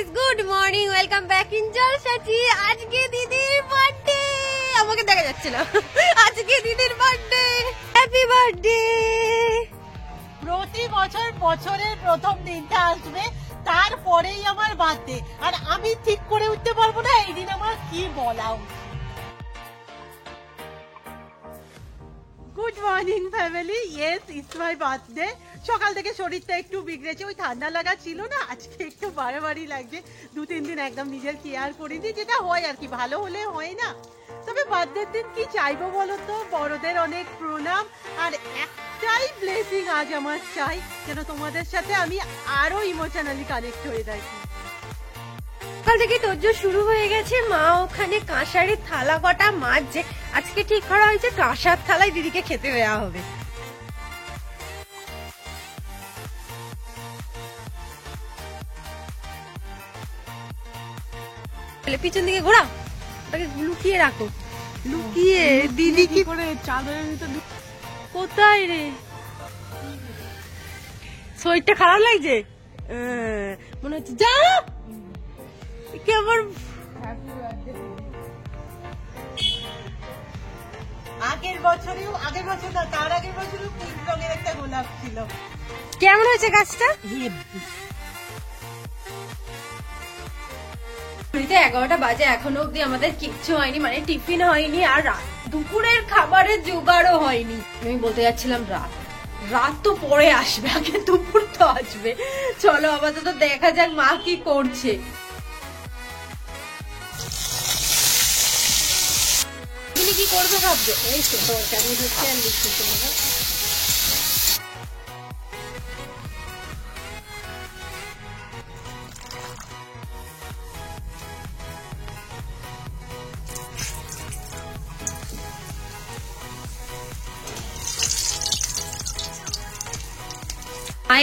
Guys, good morning, welcome back in জলসাচি। আজকে দিদির বার্থডে। আমাকে দেখা যাচ্ছে না। আজকে দিদির বার্থডে। Happy birthday. প্রতি বছর বছরের প্রথম দিনটা আসবে, তারপরেই আমার বার্থডে, আর আমি ঠিক করে উঠতে পারবো না এই দিন আমার কি বলা উচিত। Good morning family, yes it's my birthday. সকাল থেকে শরীরটা একটু বিগড়েছে, ওই ঠান্ডা লাগা ছিল না, আজকে একটু বাড়াবাড়ি লাগছে। 2-3 দিন একদম নিজের কেয়ার করিনি, যেটা হয় আর কি, ভালো হলে হয় না। তবে বার্থডের দিন কি চাইবো বলো তো, বড়দের অনেক প্রণাম, আর একটাই ব্লেসিং আজ আমার চাই, যেন তোমাদের সাথে আমি আরো ইমোশনালি কানেক্ট হয়ে থাকি। সকাল থেকে তোর শুরু হয়ে গেছে। মা ওখানে কাঁসারের থালা কটা মাজছে। আজকে ঠিক করা হয়েছে কাঁসার থালায় দিদিকে খেতে দেওয়া হবে। পিছন দিকে ঘোরা, ওটাকে লুকিয়ে রাখো, লুকিয়ে। দিদি কি করে চাদরের ভিতরে? কোথায় রে? শরীরটা খারাপ লাগছে মনে হচ্ছে। যা কি আমার আগের বছর না, তার আগের বছরও পিঙ্ক রঙের একটা গোলাপ ছিল। কেমন হয়েছে গাছটা? 11টা বাজে, এখনো অব্দি আমাদের কিচ্ছু হয়নি, মানে টিফিন হয়নি, আর দুপুরের খাবারের জোগাড়ও হয়নি। আমি বলতে যাচ্ছিলাম রাত তো পরে আসবে, আগে দুপুর তো আসবে। চলো আপাতত দেখা যাক মা কি করছে। তুমি কি করবে ভাবছো? এই তো তরকারি হচ্ছে আর লিখতে হবে।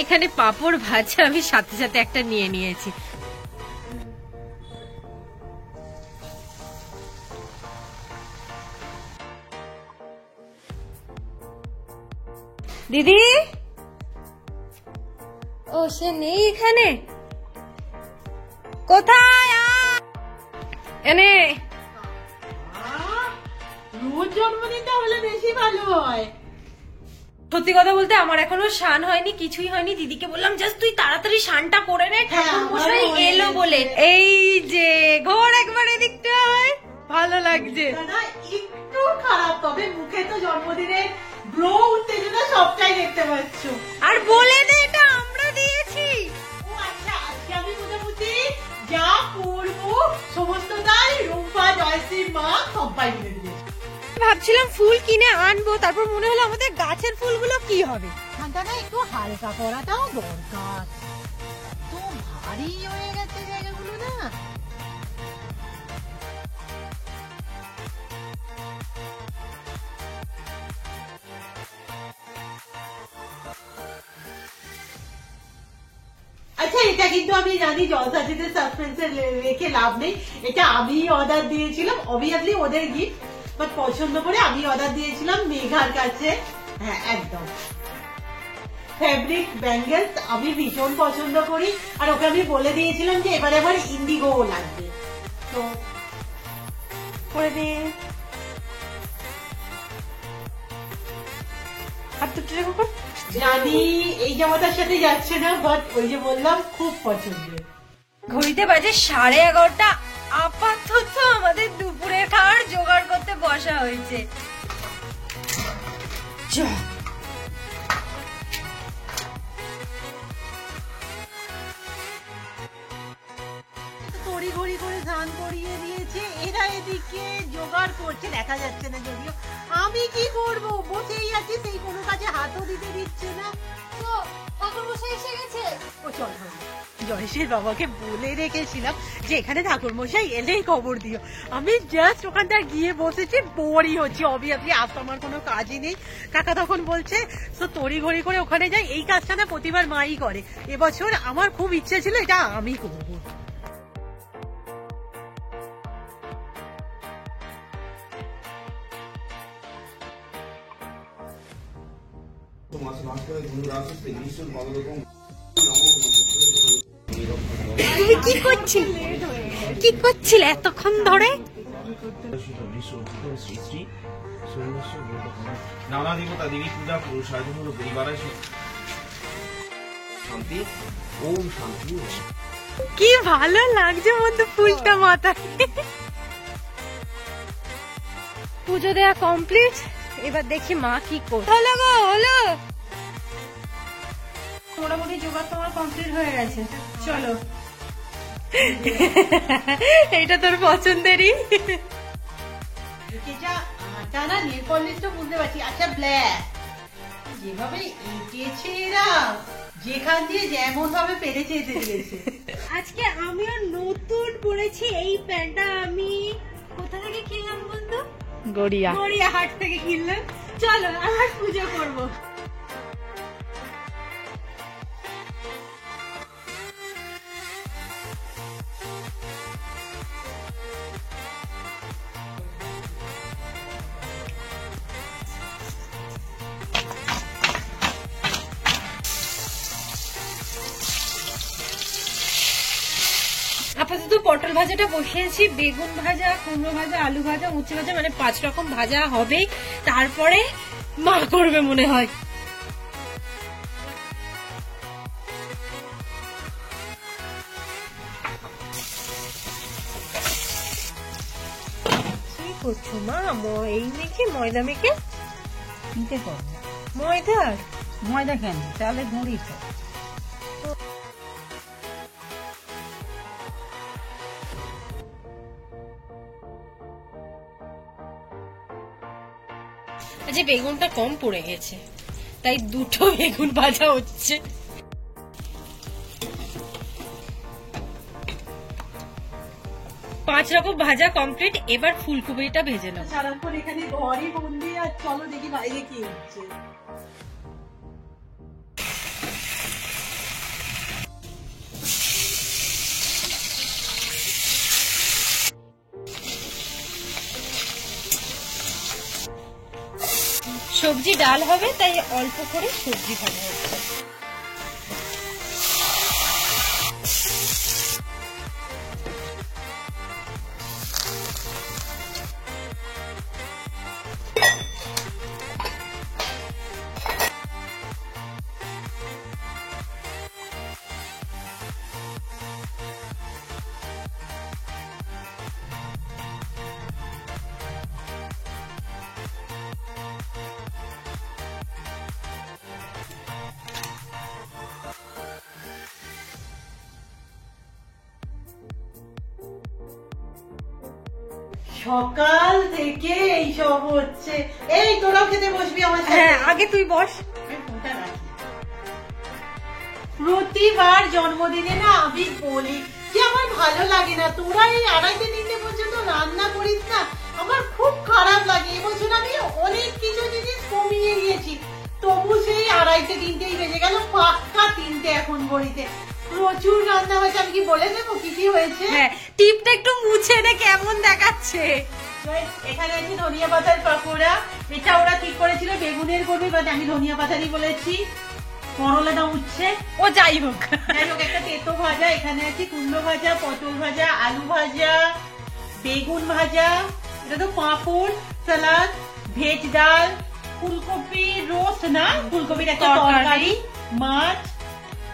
এখানে পাপড় ভাজা আমি সাথে সাথে একটা নিয়ে নিয়েছি। দিদি, ও সে নেই এখানে, কোথায়? এনে রোজ জন্মদিনটা হলে বেশি ভালো হয়। সত্যি কথা বলতে আমার এখনো স্নান হয়নি, কিছুই হয়নি। দিদিকে বললাম জাস্ট তুই তাড়াতাড়ি স্নানটা করে নে, ঠাকুরমশাই এলো বলে। এই যে ঘর একবার এদিকটা হয়, ভালো লাগছে। একটু খারাপ, তবে মুখে তো জন্মদিনের গ্লো উত্তেজনা সবটাই দেখতে পাচ্ছ। আর বলে দে এটা আমরা দিয়েছি। ও আচ্ছা, আজকে আমি মোটামুটি যা করবো সমস্তটাই রূপা, জয়শ্রীর মা সবাই মিলে দিয়েছে। ভাবছিলাম ফুল কিনে আনবো, তারপর মনে হলো আমাদের গাছের ফুলগুলো কি হবে। ঠান্ডাটা একটু হালকা করাটাও দরকার, তো ভারী হয়ে গেছে জায়গাগুলো না। আচ্ছা, এটা কিন্তু আমি জানি জলসাচিতে সাসপেন্সে রেখে লাভ নেই, এটা আমি অর্ডার দিয়েছিলাম, অবভিয়াসলি ওদের গিফট, বাট পছন্দ করে আমি অর্ডার দিয়েছিলাম মেঘার কাছে। হ্যাঁ একদম, ফেব্রিক ব্যাঙ্গেলস আমি ভীষণ পছন্দ করি, আর ওকে আমি বলে দিয়েছিলাম যে এবারে আমার ইন্ডিগো লাগবে, তো করে দিয়ে জানি এই জামাটার সাথে যাচ্ছে না, বাট ওই যে বললাম খুব পছন্দের। ঘড়িতে বাজে 11:30। আপাতত আমাদের দুপুরে খাওয়ার জোগাড় করতে বসা হয়েছে। তড়িঘড়ি করে স্নান করিয়ে দিয়েছে, এরা এদিকে জোগাড় করছে, দেখা যাচ্ছে না যদিও। আমি কি করব, বসেই আছি, সেই কোনো কাজে হাতও দিতে দিচ্ছে না। তো ঠাকুরমশাই এসে গেছে। ও চল, জয়শ্রীর বাবাকে বলে রেখেছিলাম যে এখানে ঠাকুরমশাই এলেই খবর দিও। আমি জাস্ট ওখানটা গিয়ে বসেছি, বোরই হচ্ছি, অবভিয়াসলি আজ তো আমার কোনো কাজই নেই। কাকা তখন বলছে তো তড়িঘড়ি করে ওখানে যাই, এই কাজটা না প্রতিবার মাই করে, এবছর আমার খুব ইচ্ছে ছিল এটা আমি করবো। তুমি কি করছিলে কি করছিলে এতক্ষণ ধরে? নানা দেবতা দেবী পূজা পুরুষ আয়োজন হলো পরিবারের শান্তি। ওম শান্তি। কি ভালো লাগছে মধ্যে ফুলটা মাথায়। পুজো দেয়া কমপ্লিট, এবার দেখি মা কি করছে। হলো গো হলো, মোটামুটি জোগাড় তোমার কমপ্লিট হয়ে গেছে, চলো। এইটা তোর পছন্দেরই। না নেল পলিশটা বুঝতে পারছি। আচ্ছা ব্ল্যাক যেভাবে এঁটেছে এরা, যেখান দিয়ে যেমন ভাবে পেরেছে এঁটে দিয়েছে। আজকে আমিও নতুন পরেছি এই প্যান্টটা। আমি কোথা থেকে কিনলাম বন্ধু? গড়িয়া হাট থেকে কিনলাম। চলো আবার পুজো করবো। আপাতত পটল ভাজাটা বসিয়েছি, বেগুন ভাজা, কুমড়ো ভাজা, আলু ভাজা, উচ্ছে ভাজা, মানে 5 রকম ভাজা হবে। তারপরে মা করবে মনে হয়। কি করছো মা? এই মেখে ময়দা মেখে নিতে করবো। ময়দা কেন? তাহলে গুঁড়ি তো। আচ্ছা বেগুনটা কম পড়ে গেছে, তাই 2টো বেগুন ভাজা হচ্ছে। 5 রকম ভাজা কমপ্লিট, এবার ফুলকপিটা ভেজে নাও। সারাক্ষণ এখানে ঘরই বন্দি, আর চলো দেখি বাইরে কি হচ্ছে। সবজি ডাল হবে, তাই অল্প করে সবজি ভাজা হচ্ছে। সকাল থেকে এইসব হচ্ছে। এই তোরাও খেতে বসবি আমার সাথে? হ্যাঁ আগে তুই বস। প্রতিবার জন্মদিনে না আমি বলি যে আমার ভালো লাগে না, তোরা এই 2:30-3টে পর্যন্ত রান্না করিস না, আমার খুব খারাপ লাগে। এবছর আমি অনেক কিছু জিনিস কমিয়ে গিয়েছি, তবু সেই 2:30-3টেই বেজে গেল। পাক্কা 3টে এখন ঘড়িতে। প্রচুর রান্না হয়েছে। আমি কি বলে দেবো কি কি হয়েছে? হ্যাঁ টিপটা একটু মুছে নে, কেমন দেখাচ্ছে। এখানে আছে ধনিয়া পাতার পাকোড়া, এটা ওরা ঠিক করেছিল বেগুনের করবে, বাট আমি ধনিয়া পাতারই বলেছি। করলাটা উঠছে, ও যাই হোক। একটা তেতো ভাজা, এখানে আছে কুমড়ো ভাজা, পটল ভাজা, আলু ভাজা, বেগুন ভাজা, এটা তো পাঁপড়, সালাদ, ভেজ ডাল, ফুলকপি রোস্ট না, ফুলকপির একটা তরকারি, মাছ,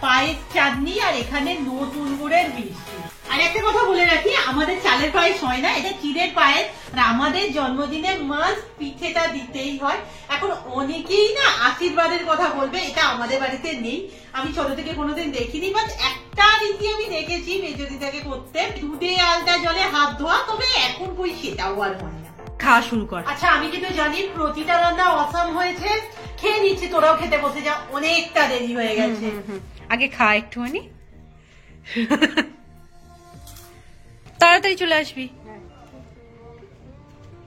পায়েস, চাটনি, আর এখানে নতুন গুড়ের মিষ্টি। আর একটা কথা বলে রাখি, আমাদের চালের পায়েস হয় না, এটা চিড়ের পায়েস। আর আমাদের জন্মদিনে মাস্ট পিঠেটা দিতেই হয়। এখন অনেকেই না আশীর্বাদের কথা বলবে, এটা আমাদের বাড়িতে নেই, আমি ছোট থেকে কোনোদিন দেখিনি। বাট একটা রীতি আমি দেখেছি মেজদিদাকে করতে, দুধে আলটা জলে হাত ধোয়া, তবে এখন কই সেটাও আর হয় না। খাওয়া শুরু কর। আচ্ছা আমি কিন্তু জানি প্রতিটা রান্না অসাম হয়েছে, খেয়ে নিচ্ছি, তোরাও খেতে বসে যা, অনেকটা দেরি হয়ে গেছে। আগে খা একটুখানি, তাড়াতাড়ি চলে আসবি।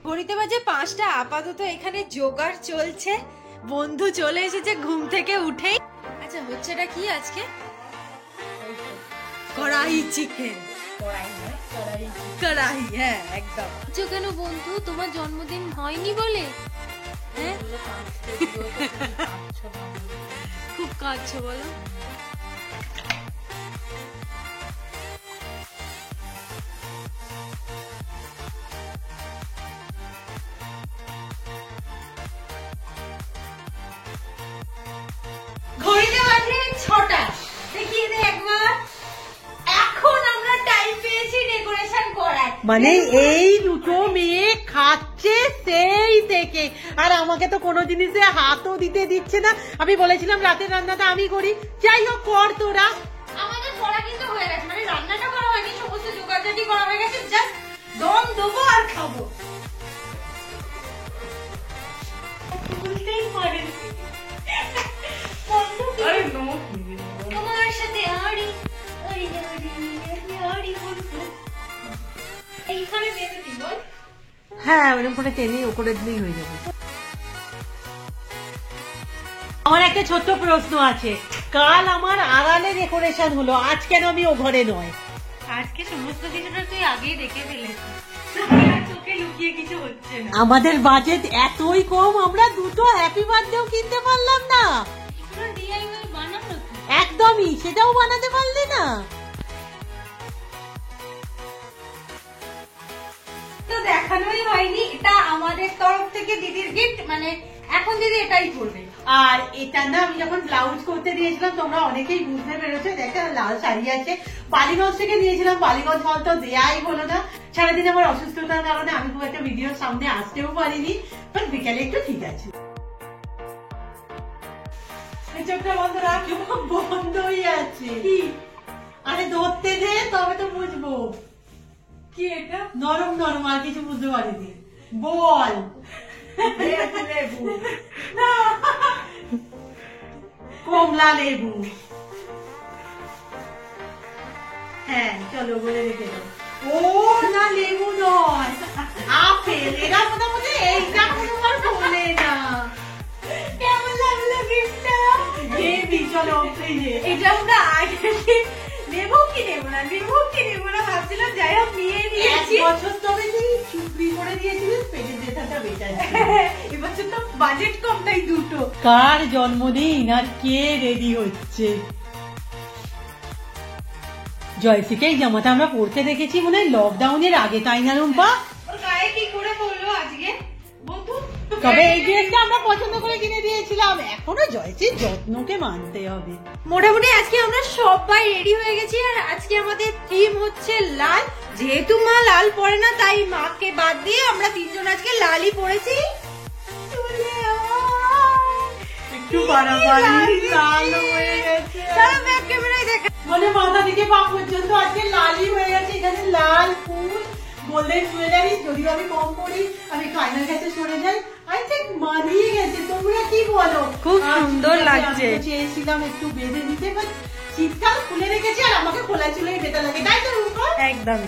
ঘড়িতে বাজে 5টা। আপাতত এখানে জোগাড় চলছে, বন্ধু চলে এসেছে ঘুম থেকে উঠেই। আচ্ছা হচ্ছেটা কি আজকে? কড়াই চিকেন। কড়াই, হ্যাঁ একদম। কেন বন্ধু, তোমার জন্মদিন হয়নি বলে? হ্যাঁ খুব কাঁদছো বলো। মানে এই দুটো মেয়ে খাচ্ছে সেই থেকে, আর আমাকে তো কোনো জিনিসে হাতও দিতে দিচ্ছে না। আমি বলেছিলাম রাতের রান্নাটা আমি করি, যাই হোক কর তোরা। আমাদের করা কিন্তু হয়ে গেছে, মানে রান্নাটা করা হয়নি, সমস্ত জোগাড়জাটি করা হয়ে গেছে, জাস্ট দম দেবো আর খাবো। বলতেই পারেন তোমার সাথে আড়ি আড়ি আড়ি আড়ি আড়ি বলবো এইখানে বেঁধে দিব। হ্যাঁ ওরকম করে টেনে ও করে দিলেই হয়ে যাবে। আমার একটা ছোট্ট প্রশ্ন আছে, কাল আমার আড়ালে ডেকোরেশন হলো, আজ কেন আমি ও ঘরে নয়? আজকে সমস্ত কিছুটা তুই আগেই দেখে ফেলেছিস, চোখে লুকিয়ে কিছু হচ্ছে না। আমাদের বাজেট এতই কম, আমরা দুটো হ্যাপি বার্থডেও কিনতে পারলাম না। পুরো ডিআইওয়াই বানানো তো। একদমই, সেটাও বানাতে পারলি না। তো দেখানোই হয়নি, এটা আমাদের তরফ থেকে দিদির গিফট, মানে এখন দিদি এটাই করবে। আর এটা না আমি যখন ব্লাউজ করতে দিয়েছিলাম তোমরা অনেকেই বুঝতে পেরেছো, দেখো লাল শাড়ি আছে, বালিগঞ্জ থেকে দিয়েছিলাম, বালিগঞ্জ হল তো দেয়াই হলো না। সারাদিন আমার অসুস্থতার কারণে আমি খুব একটা ভিডিওর সামনে আসতেও পারিনি, বাট বিকালে একটু ঠিক আছে। এই চোখটা বন্ধ রাখ, বন্ধই আছে। আরে ধরতে দে তবে তো বুঝবো। কি এটা? নরম নরম, আর কিছু বুঝতে পারিনি। বল। কমলা লেবু। হ্যাঁ চলো বলে রেখে দাও। ও না লেবু নয়, আপেল। এরা মোটামুটি এইটা কোনোবার বলে না। কেমন লাগলো গিফটটা? হেবি, চলো ফ্রিজে। এটা আমরা আগে নেবো কি নেবো না, নেবো কি নেবো না ভাবছিলাম, যাই হোক নিয়ে নিয়েছি। 1 বছর তবে তুই চুপড়ি করে দিয়েছিলিস, পেটের ব্যথাটা বেঁচেছে। এবছর তো বাজেট কম, তাই দুটো। কার জন্মদিন আর কে রেডি হচ্ছে? জয়সিকে এই জামাটা আমরা পড়তে দেখেছি মনে হয় লকডাউনের আগে, তাই না রুম্পা? ওর গায়ে কি করে পড়লো আজকে বন্ধু? তবে এই ড্রেসটা আমরা পছন্দ করে কিনে দিয়েছিলাম, এখনো জয়সির যত্নকে মানতে হবে। মোটামুটি আজকে আমরা সবাই রেডি হয়ে গেছি, আর আজকে আমাদের থিম হচ্ছে লাল। যেহেতু মা লাল পরে না, তাই মাকে বাদ দিয়ে আমরা তিনজন আজকে লালই পরেছি। একটু বাড়াবাড়ি লাল হয়ে গেছে, চলো ব্যাক ক্যামেরায় দেখা। মানে মাথা থেকে পা পর্যন্ত আজকে লালই হয়ে গেছে। এখানে লাল ফুল, গোল্ডেন জুয়েলারি, যদিও আমি কম পরি, আমি ফাইনাল কাছে সরে যাই। আই থিঙ্ক মানিয়ে গেছে, তোমরা কি বলো? খুব সুন্দর লাগছে। আমি চেয়েছিলাম একটু বেঁধে দিতে, বাট শীতকাল খুলে রেখেছি, আর আমাকে খোলা চুলেই বেঁধে লাগে, তাই তো রূপা? একদম।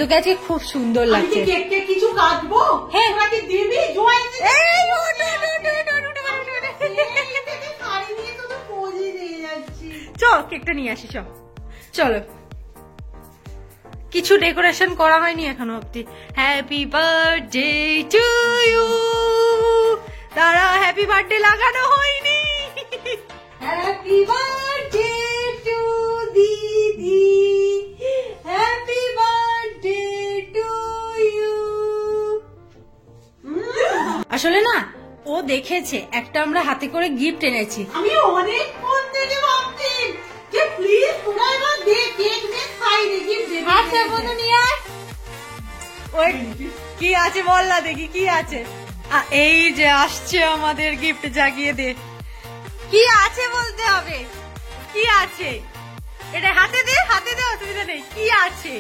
তোকে আজকে খুব সুন্দর আমি কি লাগছে। কেক টেক কিছু কাটবো? হ্যাঁ। তোরা কি দিবি? জোয়ান এই ওঠ, ওঠ, ওঠ, ওঠ, ওঠ, ওঠ, ওঠ, ওঠ। শাড়ি নিয়ে তো পোজই দিয়ে যাচ্ছি। চ কেকটা নিয়ে আসি, চলো। কিছু ডেকোরেশন করা হয়নি এখনো অব্দি। হ্যাপি বার্থডে টু ইউ, তারা হ্যাপি বার্থডে লাগানো হয়নি। হ্যাপি বার্থডে টু দিদি, হ্যাপি বার্থডে টু ইউ। আসলে না, ও দেখেছে একটা আমরা হাতে করে গিফট এনেছি। আমি অনেক ফোন থেকে ভাবছি যে প্লিজ তোরা এবার দে, কেক দে, খাই রে, গিফট দে। আচ্ছা বন্ধু নিয়ে আয়। ওই কি আছে বল না দেখি, কি আছে? এই যে আসছে আমাদের গিফট, জাগিয়ে দে। কি আছে বলতে হবে, কি আছে? এটা হাতে দে, হাতে দে, অসুবিধা নেই। কি আছে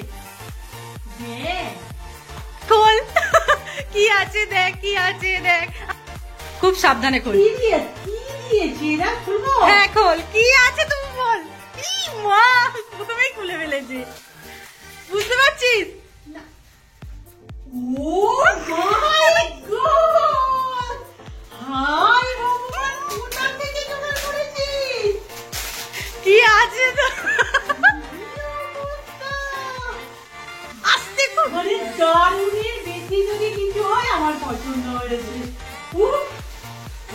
খোল, কি আছে দেখ, কি আছে দেখ, খুব সাবধানে খোল। কি দিয়েছি এরা? খুলবো? হ্যাঁ খোল, কি আছে তুমি বল। ই মা, প্রথমেই খুলে ফেলেছে, বুঝতে পারছিস? ও মাই গড! হাই ভগবান, কোথা থেকে জোগাড় করেছিস? কি আছে তো? আস্তে খুব। মানে দারুণের বেশি যদি কিছু হয় আমার পছন্দ হয়েছে। উফ,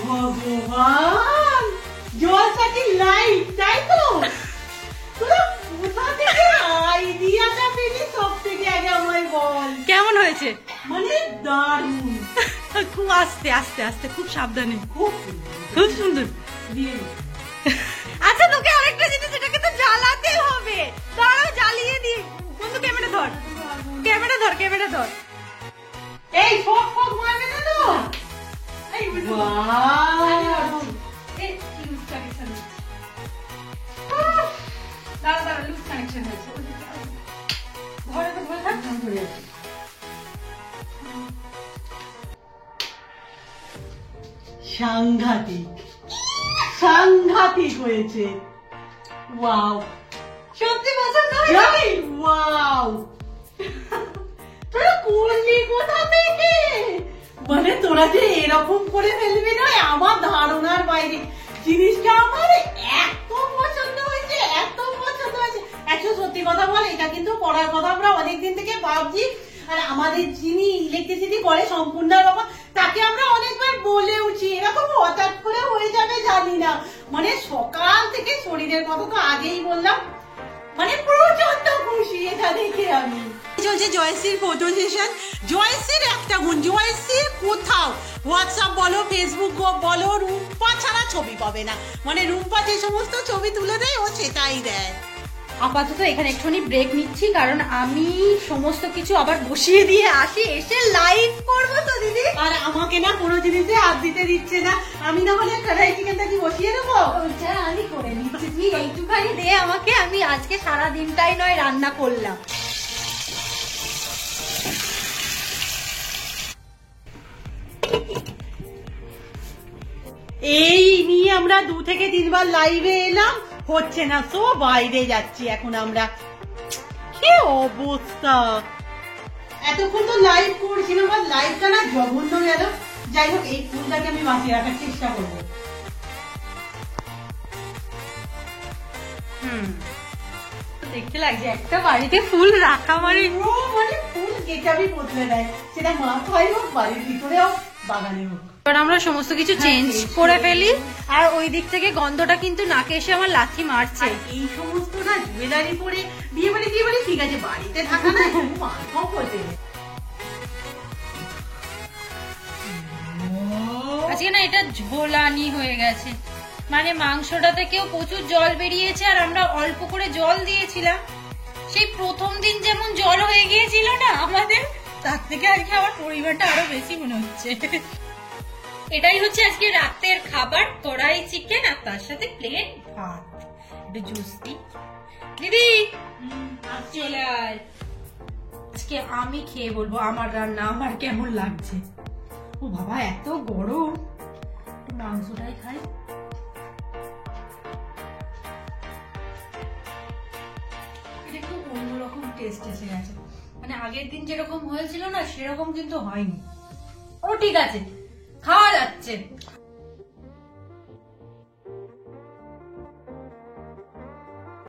ভগবান, জলটা কি লাইট, তাই তো? তোরা দারুণ, খুব আস্তে আস্তে আস্তে, খুব সাবধানে, খুব খুব সুন্দর। দিয়ে আচ্ছা তোকে আরেকটা জিনিস, এটাকে তো জ্বালাতে হবে, দাঁড়াও জ্বালিয়ে দি। বন্ধু ক্যামেরা ধর, ক্যামেরা ধর, ক্যামেরা ধর। এই ফক ফক মারবে না তো? এই ওয়াও, এই লুজ কানেকশন হচ্ছে। দাঁড়া দাঁড়া, লুজ কানেকশন হয়েছে। ধরে তো ধরে থাক, ধরে আছে। সাংঘাতিক, সাংঘাতিক হয়েছে। ওয়াও, সত্যি পছন্দ হয়েছে? ওয়াও, তোরা করলি কোথা থেকে? মানে তোরা যে এরকম করে ফেলবি না, আমার ধারণার বাইরে। জিনিসটা আমার এত পছন্দ হয়েছে, এত পছন্দ হয়েছে। একটু সত্যি কথা বল, এটা কিন্তু করার কথা আমরা অনেকদিন থেকে ভাবছি। আর আমাদের যিনি ইলেকট্রিসিটি করে সম্পূর্ণ বাবা, তাকে আমরা অনেকবার বলেওছি, এরকম হঠাৎ করে হয়ে যাবে জানি না। মানে সকাল থেকে শরীরের কথা তো আগেই বললাম, মানে প্রচন্ড খুশি এটা দেখে আমি। চলছে জয়শ্রীর ফটো সেশন। জয়শ্রীর একটা গুণ, জয়শ্রীর কোথাও হোয়াটসঅ্যাপ বলো, ফেসবুক বলো, রুম্পা ছাড়া ছবি পাবে না। মানে রুম্পা যে সমস্ত ছবি তুলে দেয় ও সেটাই দেয়। আপাতত এখানে একটুখানি ব্রেক নিচ্ছি, কারণ আমি সমস্ত কিছু আবার বসিয়ে দিয়ে আসি, এসে লাইভ করবো তো দিদি। আর আমাকে না কোনো জিনিসে হাত দিতে দিচ্ছে না। আমি না হলে কড়াই চিকেনটা কি বসিয়ে দেবো? ওটা আমি করে নিচ্ছি, তুই এইটুখানি দে আমাকে, আমি আজকে সারা দিনটাই নয় রান্না করলাম। এই নিয়ে আমরা 2 থেকে 3 বার লাইভে এলাম, হচ্ছে না, তো বাইরে যাচ্ছি এখন আমরা। কি অবস্থা! এতক্ষণ তো লাইভ করছিলাম, আর লাইভটা না জঘন্য গেল। যাই হোক, এই ফুলটাকে আমি বাঁচিয়ে রাখার চেষ্টা করবো। দেখতে লাগছে একটা বাড়িতে ফুল রাখা মানে ও মানে ফুল গেটাবি বদলে দেয়, সেটা মাথায় হোক, বাড়ির ভিতরে হোক, বাগানে হোক। এবার আমরা সমস্ত কিছু চেঞ্জ করে ফেলি, আর ওই দিক থেকে গন্ধটা কিন্তু নাকে এসে আমার লাথি মারছে। আর এই সমস্ত না জুয়েলারি পরে বিয়ে বাড়ি ঠিক আছে, বাড়িতে থাকা না মাথাও করতে নেই। আজকে না এটা ঝোলানি হয়ে গেছে, মানে মাংসটা থেকেও প্রচুর জল বেরিয়েছে, আর আমরা অল্প করে জল দিয়েছিলাম। সেই প্রথম দিন যেমন জল হয়ে গিয়েছিল না আমাদের, তার থেকে আজকে আমার পরিমাণটা আরো বেশি মনে হচ্ছে। এটাই হচ্ছে আজকে রাতের খাবার, কড়াই চিকেন, আর তার সাথে প্লেন ভাত, একটু জুস দিই। দিদি চলে আয়, আজকে আমি খেয়ে বলবো আমার রান্না আমার কেমন লাগছে। ও বাবা এত গরম, মাংসটাই খাই। এটা একটু অন্যরকম টেস্ট এসে গেছে, মানে আগের দিন যেরকম হয়েছিল না সেরকম কিন্তু হয়নি। ও ঠিক আছে, খাওয়া যাচ্ছে।